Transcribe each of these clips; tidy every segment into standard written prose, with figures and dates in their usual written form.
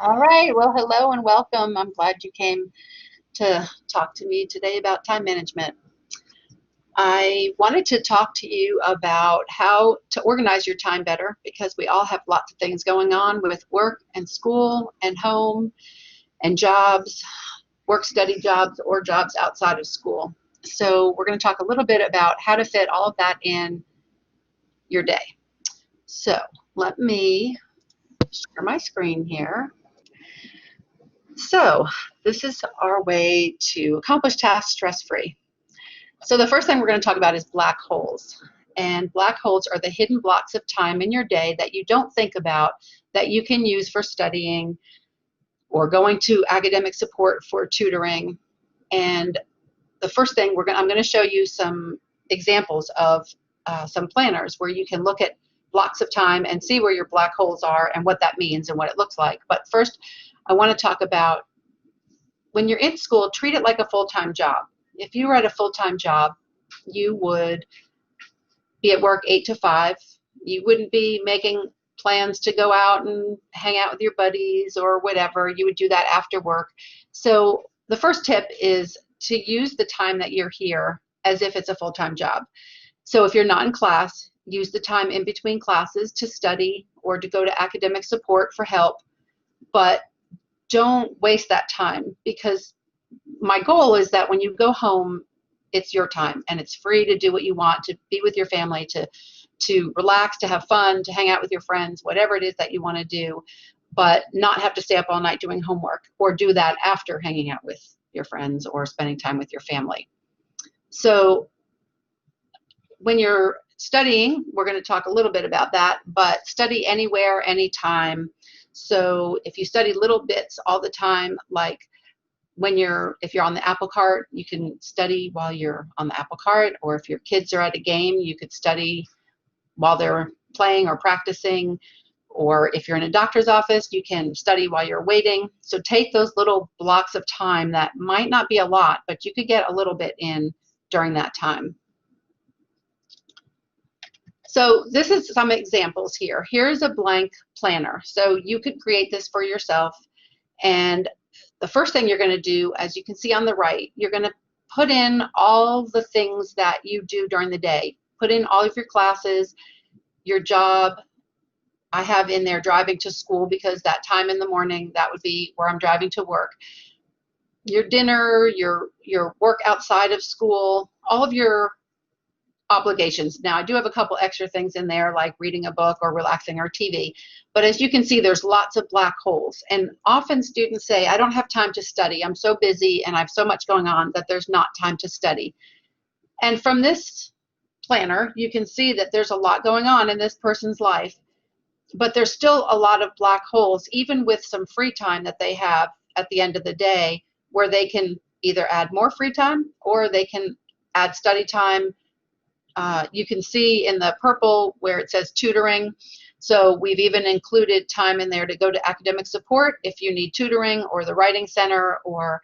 All right. Well, hello and welcome. I'm glad you came to talk to me today about time management. I wanted to talk to you about how to organize your time better because we all have lots of things going on with work and school and home and jobs, work study jobs, or jobs outside of school. So, we're going to talk a little bit about how to fit all of that in your day. So, let me share my screen here. So, this is our way to accomplish tasks stress-free. So the first thing we're going to talk about is black holes. And black holes are the hidden blocks of time in your day that you don't think about that you can use for studying or going to academic support for tutoring. And the first thing I'm going to show you some examples of some planners where you can look at blocks of time and see where your black holes are and what that means and what it looks like. But first, I want to talk about when you're in school, treat it like a full-time job. If you were at a full-time job, you would be at work 8 to 5. You wouldn't be making plans to go out and hang out with your buddies or whatever. You would do that after work. So the first tip is to use the time that you're here as if it's a full-time job. So if you're not in class, use the time in between classes to study or to go to academic support for help, but don't waste that time, because my goal is that when you go home, it's your time and it's free to do what you want, to be with your family, to relax, to have fun, to hang out with your friends, whatever it is that you want to do, but not have to stay up all night doing homework or do that after hanging out with your friends or spending time with your family. So when you're studying, we're going to talk a little bit about that, but study anywhere, anytime. So if you study little bits all the time, like if you're on the apple cart, you can study while you're on the apple cart, or if your kids are at a game, you could study while they're playing or practicing, or if you're in a doctor's office, you can study while you're waiting. So take those little blocks of time that might not be a lot, but you could get a little bit in during that time. So this is some examples here. Here's a blank planner. So you could create this for yourself. And the first thing you're going to do, as you can see on the right, you're going to put in all the things that you do during the day. Put in all of your classes, your job. I have in there driving to school because that time in the morning, that would be where I'm driving to work. Your dinner, your work outside of school, all of your obligations. Now, I do have a couple extra things in there, like reading a book or relaxing or TV. But as you can see, there's lots of black holes. And often students say, I don't have time to study. I'm so busy and I have so much going on that there's not time to study. And from this planner, you can see that there's a lot going on in this person's life. But there's still a lot of black holes, even with some free time that they have at the end of the day, where they can either add more free time or they can add study time. You can see in the purple where it says tutoring. So we've even included time in there to go to academic support if you need tutoring, or the writing center, or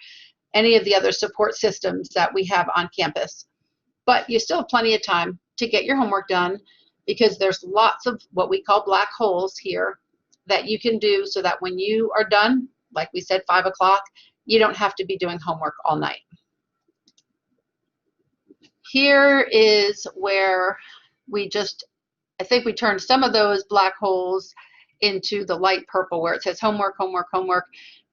any of the other support systems that we have on campus. But you still have plenty of time to get your homework done, because there's lots of what we call black holes here that you can do so that when you are done, like we said, 5 o'clock, you don't have to be doing homework all night. Here is where I think we turned some of those black holes into the light purple where it says homework, homework, homework.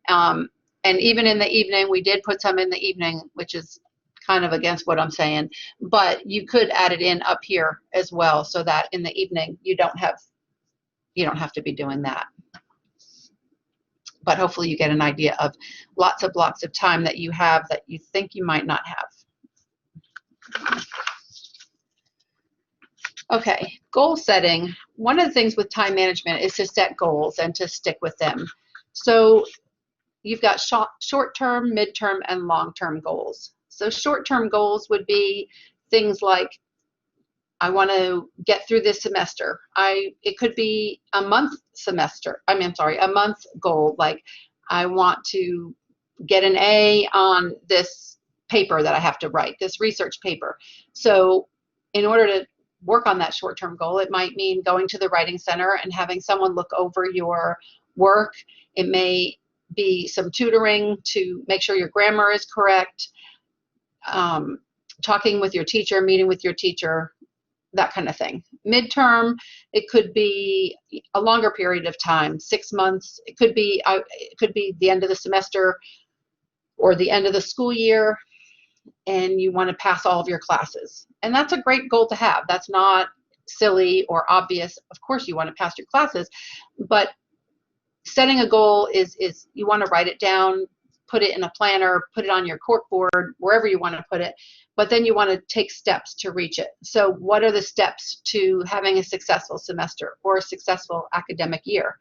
And even in the evening, we did put some in the evening, which is kind of against what I'm saying. But you could add it in up here as well, so that in the evening you don't have to be doing that. But hopefully you get an idea of lots of blocks of time that you have that you think you might not have. Okay, goal setting. One of the things with time management is to set goals and to stick with them. So you've got short-term, mid-term, and long-term goals. So short-term goals would be things like, I want to get through this semester. It could be a month goal, like I want to get an A on this paper that I have to write, this research paper. So in order to work on that short-term goal, it might mean going to the writing center and having someone look over your work. It may be some tutoring to make sure your grammar is correct, talking with your teacher, meeting with your teacher, that kind of thing. Midterm, it could be a longer period of time, 6 months. It could be the end of the semester or the end of the school year, and you want to pass all of your classes. And that's a great goal to have. That's not silly or obvious. Of course you want to pass your classes, but setting a goal is you want to write it down, put it in a planner, put it on your corkboard, wherever you want to put it, but then you want to take steps to reach it. So what are the steps to having a successful semester or a successful academic year?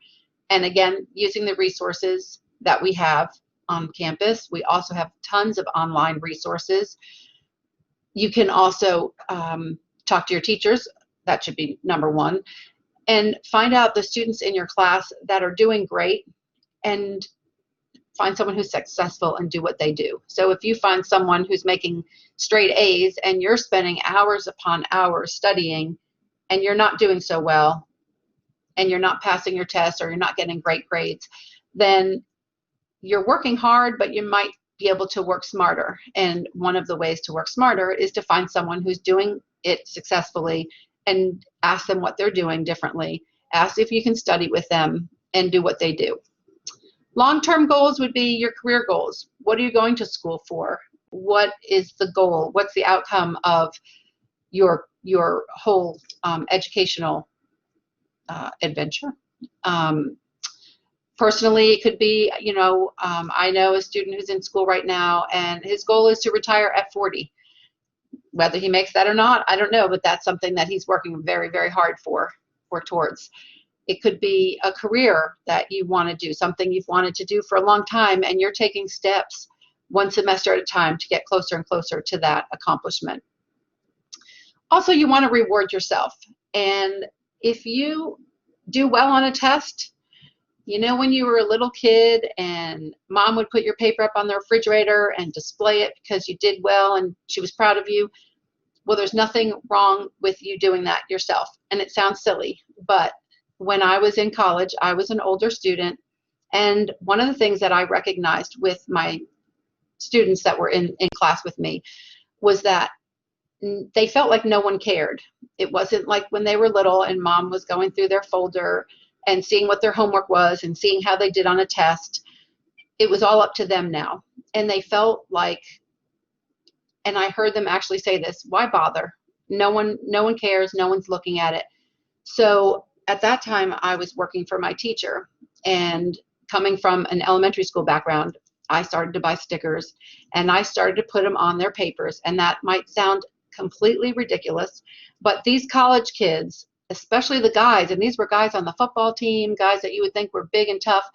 And again, using the resources that we have on campus. We also have tons of online resources. You can also talk to your teachers. That should be number one. And find out the students in your class that are doing great, and find someone who's successful and do what they do. So if you find someone who's making straight A's and you're spending hours upon hours studying and you're not doing so well and you're not passing your tests or you're not getting great grades, then you're working hard, but you might be able to work smarter. And one of the ways to work smarter is to find someone who's doing it successfully and ask them what they're doing differently. Ask if you can study with them and do what they do. Long-term goals would be your career goals. What are you going to school for? What is the goal? What's the outcome of your whole educational adventure? Personally, it could be, I know a student who's in school right now, and his goal is to retire at 40. Whether he makes that or not, I don't know, but that's something that he's working very, very hard for towards. It could be a career that you want to do, something you've wanted to do for a long time, and you're taking steps one semester at a time to get closer and closer to that accomplishment. Also, you want to reward yourself. And if you do well on a test, when you were a little kid and mom would put your paper up on the refrigerator and display it because you did well and she was proud of you, well, there's nothing wrong with you doing that yourself. And it sounds silly, but when I was in college, I was an older student, and one of the things that I recognized with my students that were in class with me was that they felt like no one cared. It wasn't like when they were little and mom was going through their folder and seeing what their homework was and seeing how they did on a test. It was all up to them now. And they felt like, and I heard them actually say this, why bother? No one cares, no one's looking at it. So at that time, I was working for my teacher, and coming from an elementary school background, I started to buy stickers and I started to put them on their papers. And that might sound completely ridiculous, but these college kids, especially the guys, and these were guys on the football team, guys that you would think were big and tough,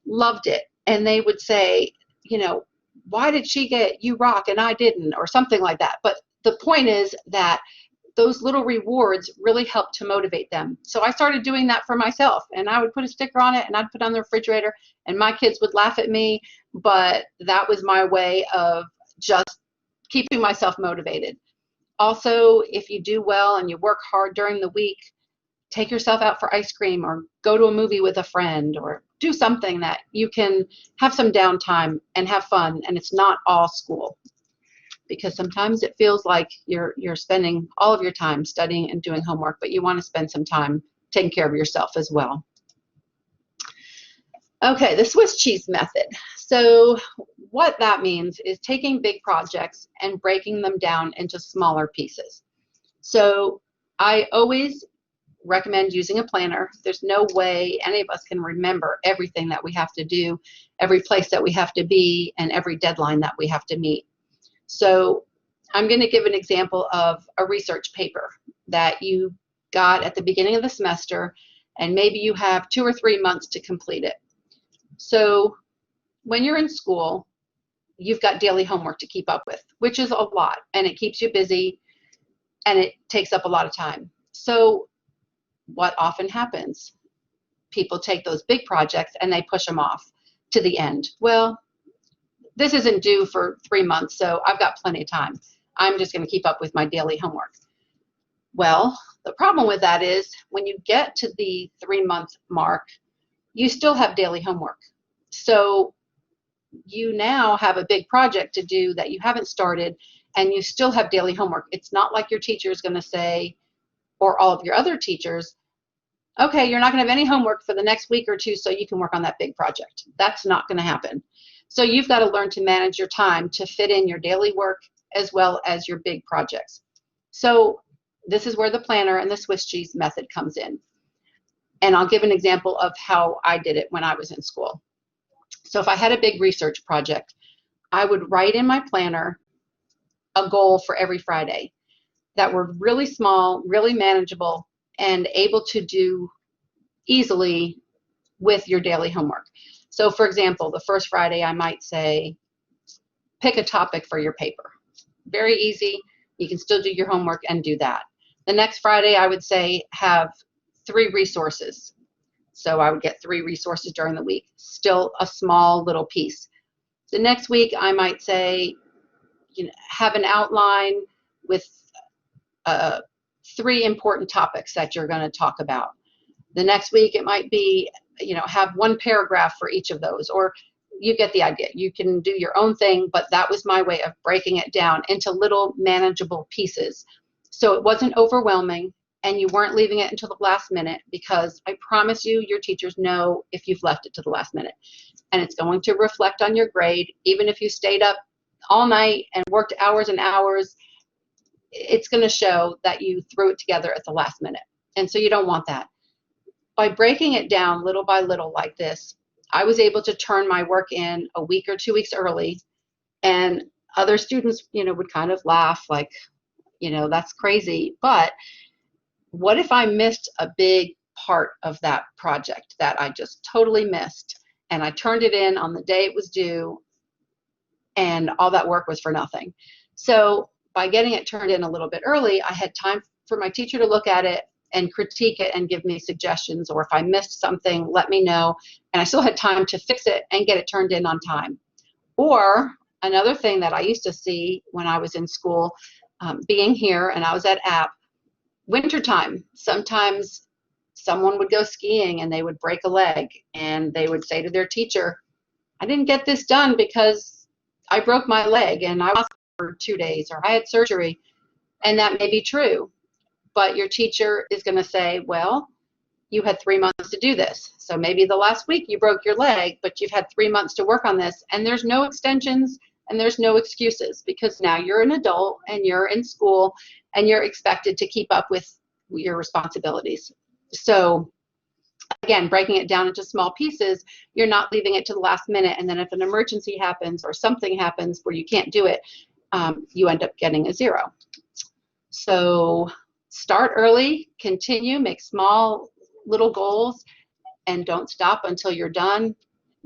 loved it. And they would say, why did she get you rock and I didn't, or something like that. But the point is that those little rewards really help to motivate them. So I started doing that for myself, and I would put a sticker on it and I'd put it on the refrigerator, and my kids would laugh at me, but that was my way of just keeping myself motivated. Also, if you do well and you work hard during the week, take yourself out for ice cream or go to a movie with a friend, or do something that you can have some downtime and have fun, and it's not all school. Because sometimes it feels like you're spending all of your time studying and doing homework, but you want to spend some time taking care of yourself as well. Okay, the Swiss cheese method. So what that means is taking big projects and breaking them down into smaller pieces. So I always recommend using a planner. There's no way any of us can remember everything that we have to do, every place that we have to be, and every deadline that we have to meet. So I'm going to give an example of a research paper that you got at the beginning of the semester, and maybe you have 2 or 3 months to complete it. So when you're in school, you've got daily homework to keep up with, which is a lot, and it keeps you busy, and it takes up a lot of time. So what often happens? People take those big projects and they push them off to the end. Well, this isn't due for 3 months, so I've got plenty of time. I'm just going to keep up with my daily homework. Well, the problem with that is when you get to the 3-month mark, you still have daily homework. So you now have a big project to do that you haven't started, and you still have daily homework. It's not like your teacher is going to say, or all of your other teachers, okay, you're not going to have any homework for the next week or two so you can work on that big project. That's not going to happen. So you've got to learn to manage your time to fit in your daily work as well as your big projects. So this is where the planner and the Swiss cheese method comes in. And I'll give an example of how I did it when I was in school. So if I had a big research project, I would write in my planner a goal for every Friday that were really small, really manageable, and able to do easily with your daily homework. So for example, the first Friday I might say, pick a topic for your paper. Very easy. You can still do your homework and do that. The next Friday I would say, have 3 resources. So I would get 3 resources during the week. Still a small little piece. The next week I might say, have an outline with 3 important topics that you're going to talk about. The next week it might be, have 1 paragraph for each of those, or you get the idea. You can do your own thing, but that was my way of breaking it down into little manageable pieces. So it wasn't overwhelming, and you weren't leaving it until the last minute, because I promise you, your teachers know if you've left it to the last minute. And it's going to reflect on your grade. Even if you stayed up all night and worked hours and hours, it's going to show that you threw it together at the last minute. And so you don't want that. By breaking it down little by little like this, I was able to turn my work in a week or 2 weeks early, and other students, would kind of laugh like, that's crazy. But what if I missed a big part of that project that I just totally missed, and I turned it in on the day it was due, and all that work was for nothing? So by getting it turned in a little bit early, I had time for my teacher to look at it and critique it and give me suggestions, or if I missed something, let me know, and I still had time to fix it and get it turned in on time. Or another thing that I used to see when I was in school, being here and I was at App, wintertime, sometimes someone would go skiing and they would break a leg, and they would say to their teacher, I didn't get this done because I broke my leg and I was for 2 days, or I had surgery. And that may be true, but your teacher is going to say, well, you had 3 months to do this. So maybe the last week you broke your leg, but you've had 3 months to work on this, and there's no extensions and there's no excuses, because now you're an adult and you're in school and you're expected to keep up with your responsibilities. So again, breaking it down into small pieces, you're not leaving it to the last minute, and then if an emergency happens or something happens where you can't do it, you end up getting a 0. So start early, continue, make small little goals, and don't stop until you're done.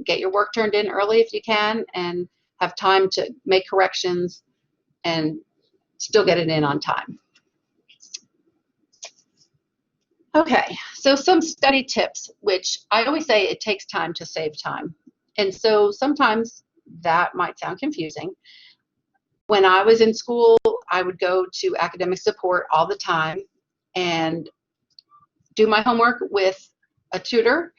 Get your work turned in early if you can, and have time to make corrections and still get it in on time. Okay, so some study tips, which I always say it takes time to save time. And so sometimes that might sound confusing. When I was in school, I would go to academic support all the time and do my homework with a tutor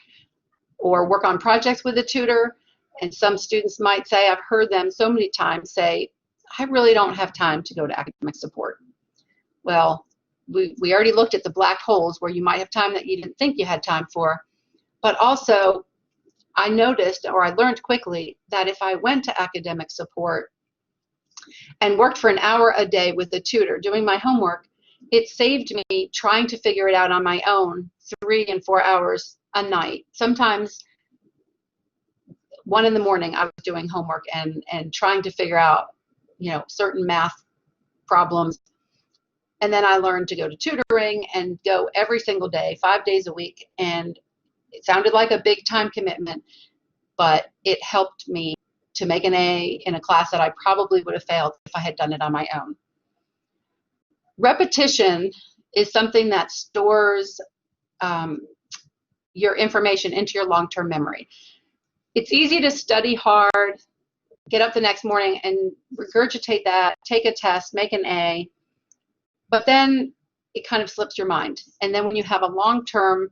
or work on projects with a tutor. And some students might say, I've heard them so many times say, I really don't have time to go to academic support. Well, we already looked at the black holes where you might have time that you didn't think you had time for. But also, I noticed, or I learned quickly, that if I went to academic support and worked for an hour a day with a tutor doing my homework, it saved me trying to figure it out on my own 3 and 4 hours a night. Sometimes 1 in the morning I was doing homework and trying to figure out, certain math problems. And then I learned to go to tutoring and go every single day, 5 days a week. And it sounded like a big time commitment, but it helped me to make an A in a class that I probably would have failed if I had done it on my own. Repetition is something that stores your information into your long-term memory. It's easy to study hard, get up the next morning and regurgitate that, take a test, make an A, but then it kind of slips your mind. And then when you have a long-term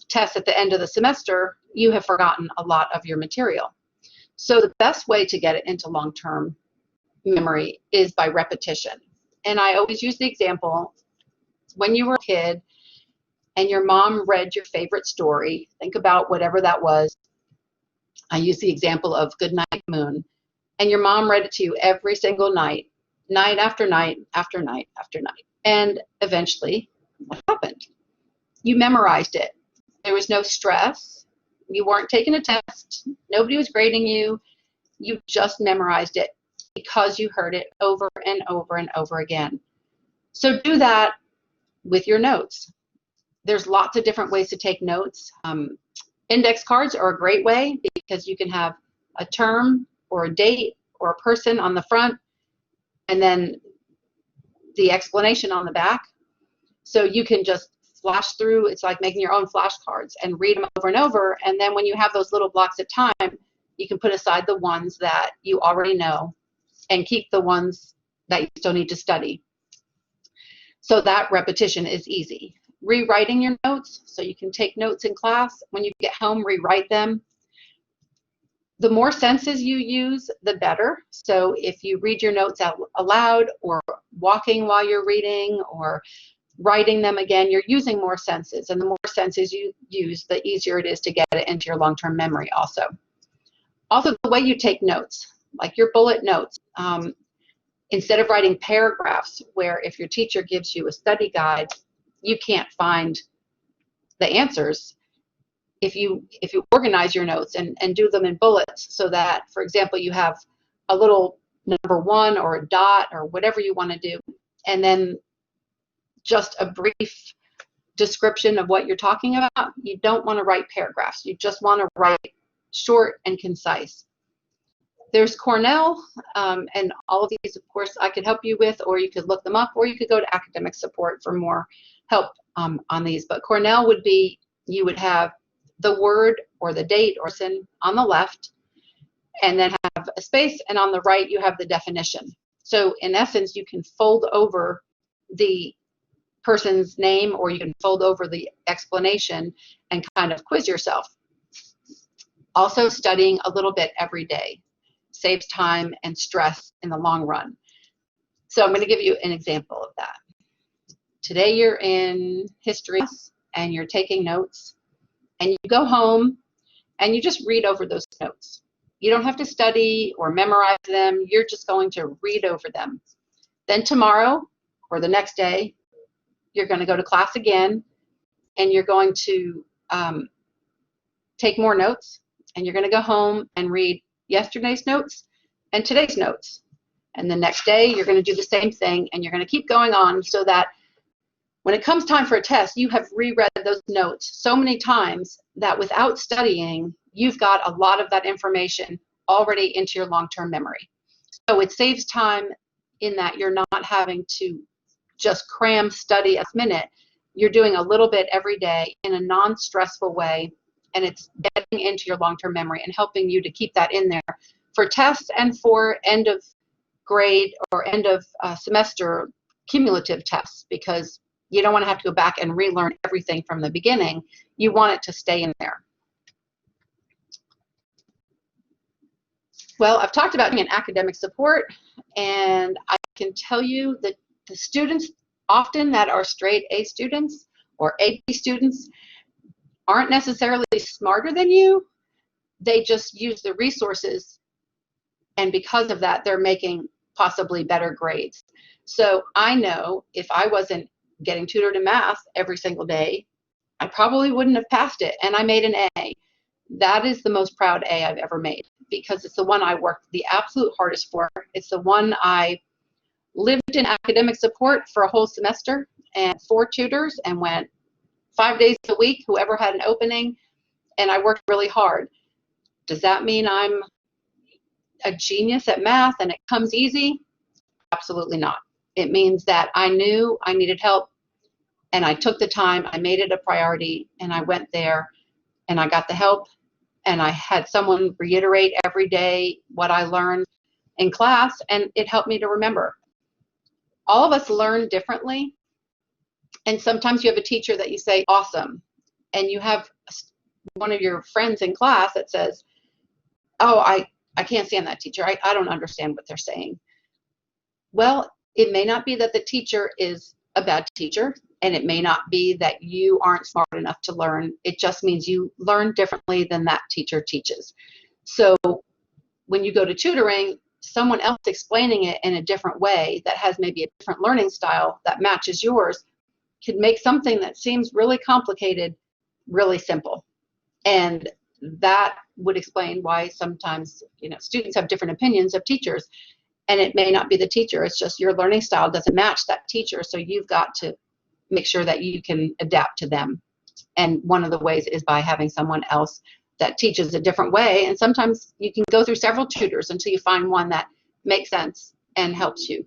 test at the end of the semester, you have forgotten a lot of your material. So the best way to get it into long-term memory is by repetition. And I always use the example, when you were a kid and your mom read your favorite story, think about whatever that was. I use the example of Goodnight Moon. And your mom read it to you every single night, night after night, after night, after night. And eventually, what happened? You memorized it. There was no stress. You weren't taking a test. Nobody was grading you. You just memorized it because you heard it over and over and over again. So do that with your notes. There's lots of different ways to take notes. Index cards are a great way because you can have a term or a date or a person on the front and then the explanation on the back. So you can just flash through. It's like making your own flashcards and read them over and over. And then when you have those little blocks of time, you can put aside the ones that you already know and keep the ones that you still need to study. So that repetition is easy. Rewriting your notes, so you can take notes in class. When you get home, rewrite them. The more senses you use, the better. So if you read your notes out aloud or walking while you're reading or writing them again, you're using more senses. And the more senses you use, the easier it is to get it into your long-term memory also. Also, the way you take notes, like your bullet notes. Instead of writing paragraphs where if your teacher gives you a study guide, you can't find the answers. If you organize your notes and do them in bullets so that, for example, you have a little number 1 or a dot or whatever you want to do, and then just a brief description of what you're talking about. You don't want to write paragraphs. You just want to write short and concise. There's Cornell, and all of these, of course, I could help you with, or you could look them up, or you could go to academic support for more help on these. But Cornell would be, you would have the word or the date or sin on the left, and then have a space, and on the right you have the definition. So in essence, you can fold over the person's name, or you can fold over the explanation and kind of quiz yourself. Also, studying a little bit every day saves time and stress in the long run. So I'm going to give you an example of that. Today you're in history and you're taking notes, and you go home and you just read over those notes. You don't have to study or memorize them. You're just going to read over them. Then tomorrow or the next day, you're going to go to class again, and you're going to take more notes, and you're going to go home and read yesterday's notes and today's notes. And the next day, you're going to do the same thing, and you're going to keep going on so that when it comes time for a test, you have reread those notes so many times that without studying, you've got a lot of that information already into your long-term memory. So it saves time in that you're not having to just cram study a minute. You're doing a little bit every day in a non-stressful way, and it's getting into your long-term memory and helping you to keep that in there for tests and for end of grade or end of semester cumulative tests, because you don't want to have to go back and relearn everything from the beginning. You want it to stay in there. Well, I've talked about being an academic support, and I can tell you that the students often that are straight A students or AP students aren't necessarily smarter than you. They just use the resources, and because of that, they're making possibly better grades. So I know if I wasn't getting tutored in math every single day, I probably wouldn't have passed it, and I made an A. That is the most proud A I've ever made, because it's the one I worked the absolute hardest for. It's the one I lived in academic support for a whole semester and 4 tutors, and went 5 days a week, whoever had an opening, and I worked really hard. Does that mean I'm a genius at math and it comes easy? Absolutely not. It means that I knew I needed help, and I took the time, I made it a priority, and I went there and I got the help, and I had someone reiterate every day what I learned in class, and it helped me to remember. All of us learn differently, and sometimes you have a teacher that you say, awesome, and you have one of your friends in class that says, oh, I can't stand that teacher. I don't understand what they're saying. Well, it may not be that the teacher is a bad teacher, and it may not be that you aren't smart enough to learn. It just means you learn differently than that teacher teaches. So when you go to tutoring, someone else explaining it in a different way that has maybe a different learning style that matches yours could make something that seems really complicated really simple. And that would explain why sometimes, you know, students have different opinions of teachers, and it may not be the teacher. It's just your learning style doesn't match that teacher. So you've got to make sure that you can adapt to them. And one of the ways is by having someone else that teaches a different way. And sometimes you can go through several tutors until you find one that makes sense and helps you.